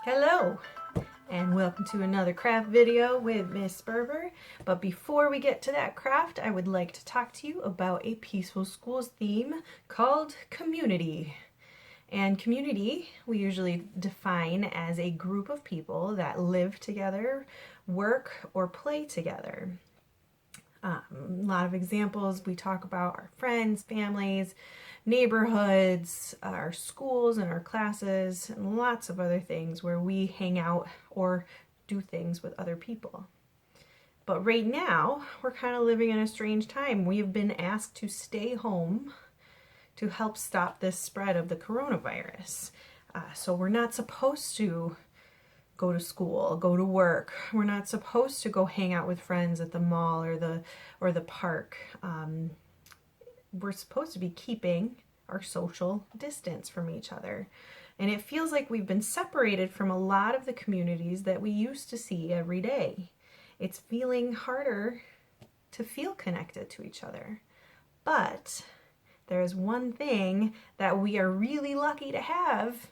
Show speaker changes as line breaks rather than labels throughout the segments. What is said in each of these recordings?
Hello and welcome to another craft video with Miss Sperber. But before we get to that craft, I would like to talk to you about a Peaceful Schools theme called community. And community we usually define as a group of people that live together, work, or play together. A lot of examples, we talk about our friends, families, neighborhoods, our schools and our classes, and lots of other things where we hang out or do things with other people. But right now, we're kind of living in a strange time. We have been asked to stay home to help stop this spread of the coronavirus. So we're not supposed to go to school, go to work. We're not supposed to go hang out with friends at the mall or the park. We're supposed to be keeping our social distance from each other. And it feels like we've been separated from a lot of the communities that we used to see every day. It's feeling harder to feel connected to each other. But there's one thing that we are really lucky to have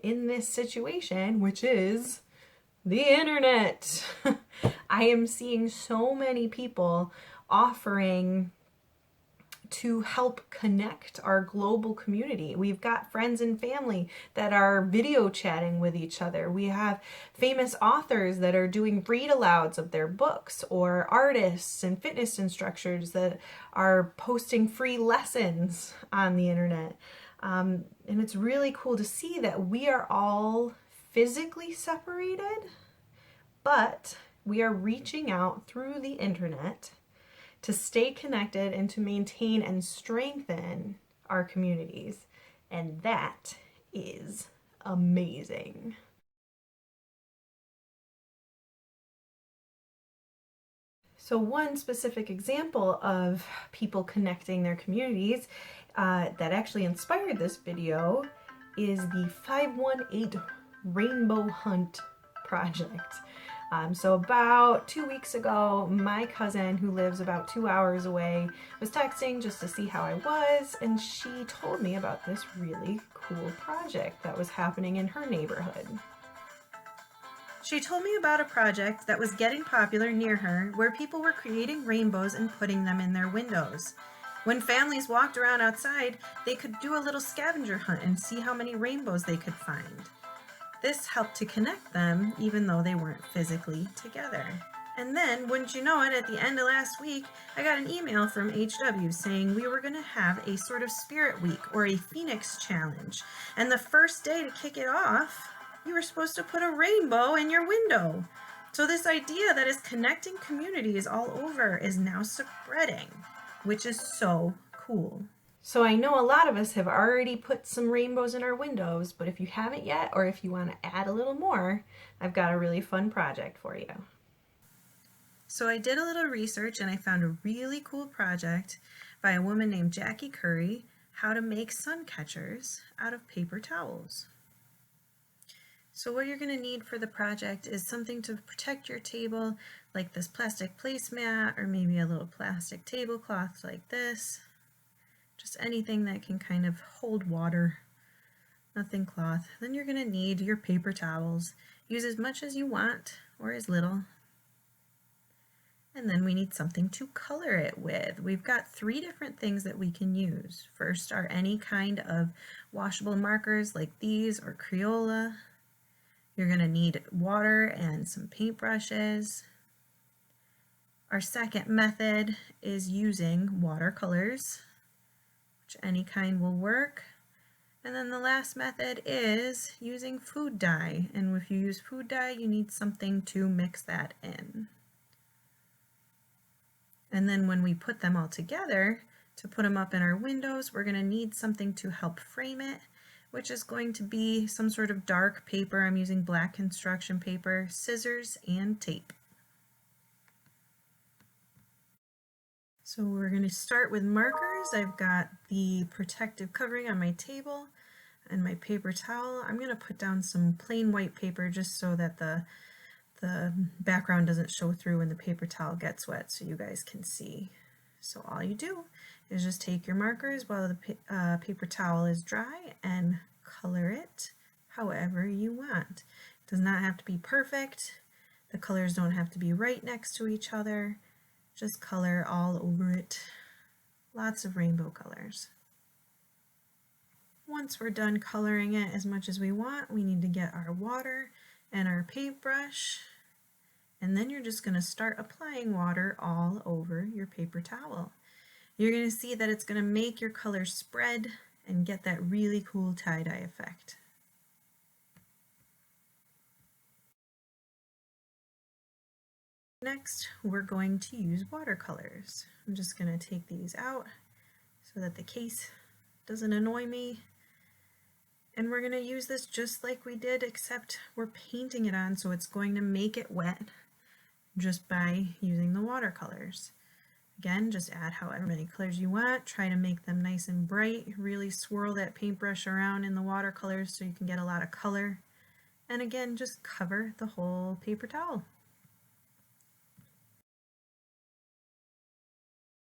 in this situation, which is the internet. I am seeing so many people offering to help connect our global community. We've got friends and family that are video chatting with each other. We have famous authors that are doing read alouds of their books, or artists and fitness instructors that are posting free lessons on the internet. And it's really cool to see that we are all physically separated, but we are reaching out through the internet to stay connected and to maintain and strengthen our communities. And that is amazing. So one specific example of people connecting their communities that actually inspired this video is the 518 Rainbow Hunt project. So about 2 weeks ago, my cousin, who lives about 2 hours away, was texting just to see how I was, and she told me about this really cool project that was happening in her neighborhood. She told me about a project that was getting popular near her where people were creating rainbows and putting them in their windows. When families walked around outside, they could do a little scavenger hunt and see how many rainbows they could find. This helped to connect them even though they weren't physically together. And then, wouldn't you know it, at the end of last week, I got an email from HW saying we were going to have a sort of spirit week or a Phoenix challenge. And the first day to kick it off, you were supposed to put a rainbow in your window. So this idea that is connecting communities all over is now spreading, which is so cool. So I know a lot of us have already put some rainbows in our windows, but if you haven't yet, or if you want to add a little more, I've got a really fun project for you. So I did a little research and I found a really cool project by a woman named Jackie Curry, how to make sun catchers out of paper towels. So what you're going to need for the project is something to protect your table, like this plastic placemat, or maybe a little plastic tablecloth like this. Just anything that can kind of hold water, nothing cloth. Then you're going to need your paper towels. Use as much as you want or as little. And then we need something to color it with. We've got 3 different things that we can use. First are any kind of washable markers like these or Crayola. You're going to need water and some paintbrushes. Our second method is using watercolors. Any kind will work. And then the last method is using food dye. And if you use food dye, you need something to mix that in. And then when we put them all together, to put them up in our windows, we're going to need something to help frame it, which is going to be some sort of dark paper. I'm using black construction paper, scissors, and tape. So we're going to start with markers. I've got the protective covering on my table and my paper towel. I'm going to put down some plain white paper just so that the background doesn't show through when the paper towel gets wet, so you guys can see. So all you do is just take your markers while the paper towel is dry and color it however you want. It does not have to be perfect. The colors don't have to be right next to each other. Just color all over it. Lots of rainbow colors. Once we're done coloring it as much as we want, we need to get our water and our paintbrush. And then you're just going to start applying water all over your paper towel. You're going to see that it's going to make your colors spread and get that really cool tie-dye effect. Next, we're going to use watercolors. I'm just going to take these out so that the case doesn't annoy me. And we're going to use this just like we did, except we're painting it on, so it's going to make it wet just by using the watercolors. Again, just add however many colors you want. Try to make them nice and bright. Really swirl that paintbrush around in the watercolors so you can get a lot of color. And again, just cover the whole paper towel.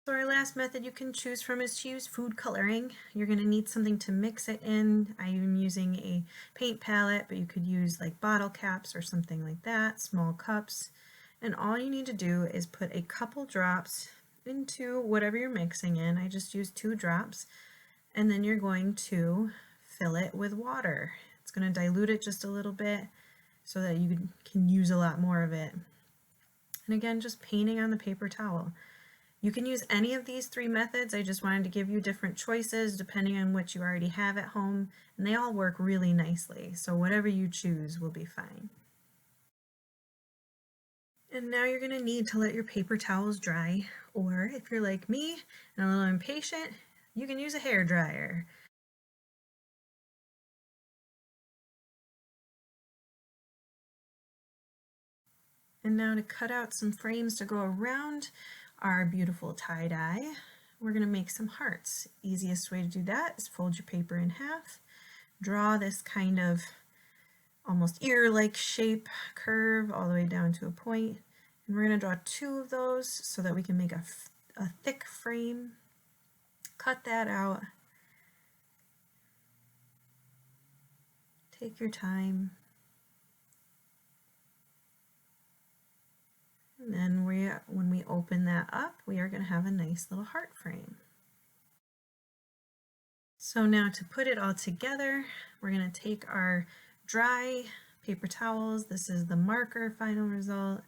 So our last method you can choose from is to use food coloring. You're going to need something to mix it in. I am using a paint palette, but you could use like bottle caps or something like that, small cups. And all you need to do is put a couple drops into whatever you're mixing in. I just used 2 drops. And then you're going to fill it with water. It's going to dilute it just a little bit so that you can use a lot more of it. And again, just painting on the paper towel. You can use any of these 3 methods. I just wanted to give you different choices depending on what you already have at home, and they all work really nicely, so whatever you choose will be fine. And now you're going to need to let your paper towels dry, or if you're like me and a little impatient, you can use a hair dryer. And now to cut out some frames to go around our beautiful tie-dye, we're going to make some hearts. Easiest way to do that is fold your paper in half, draw this kind of almost ear-like shape curve all the way down to a point, and we're going to draw 2 of those so that we can make a thick frame. Cut that out. Take your time. And then when we open that up, we are going to have a nice little heart frame. So now to put it all together, we're going to take our dry paper towels. This is the marker final result.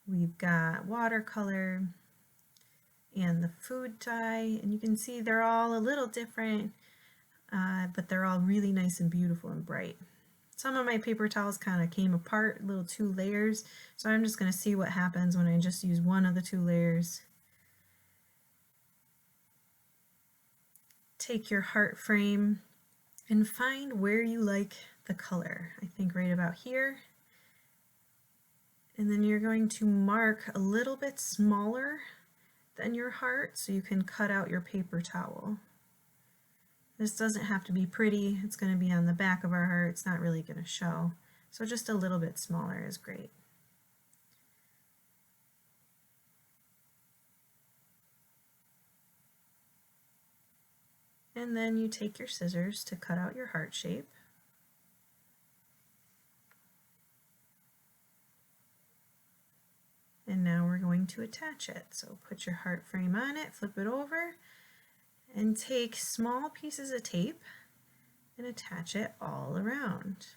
We've got watercolor and the food dye, and you can see they're all a little different, but they're all really nice and beautiful and bright. Some of my paper towels kind of came apart, little 2 layers, so I'm just going to see what happens when I just use one of the 2 layers. Take your heart frame and find where you like the color. I think right about here. And then you're going to mark a little bit smaller than your heart so you can cut out your paper towel. This doesn't have to be pretty. It's going to be on the back of our heart. It's not really going to show. So just a little bit smaller is great. And then you take your scissors to cut out your heart shape. And now we're going to attach it. So put your heart frame on it, flip it over, and take small pieces of tape and attach it all around.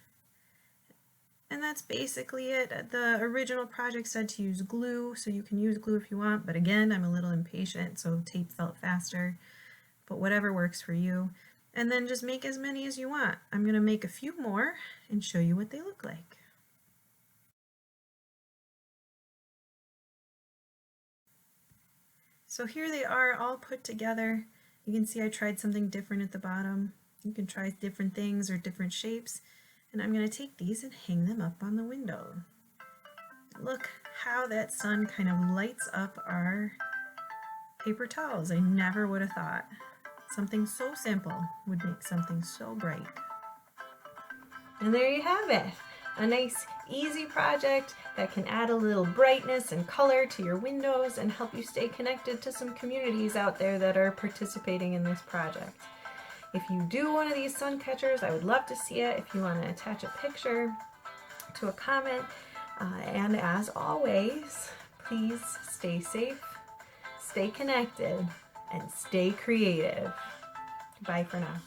And that's basically it. The original project said to use glue, so you can use glue if you want, but again, I'm a little impatient, so tape felt faster, but whatever works for you. And then just make as many as you want. I'm going to make a few more and show you what they look like. So here they are all put together. You can see I tried something different at the bottom. You can try different things or different shapes. And I'm going to take these and hang them up on the window. Look how that sun kind of lights up our paper towels. I never would have thought something so simple would make something so bright. And there you have it. A nice, easy project that can add a little brightness and color to your windows and help you stay connected to some communities out there that are participating in this project. If you do one of these sun catchers, I would love to see it. If you want to attach a picture to a comment. And as always, please stay safe, stay connected, and stay creative. Bye for now.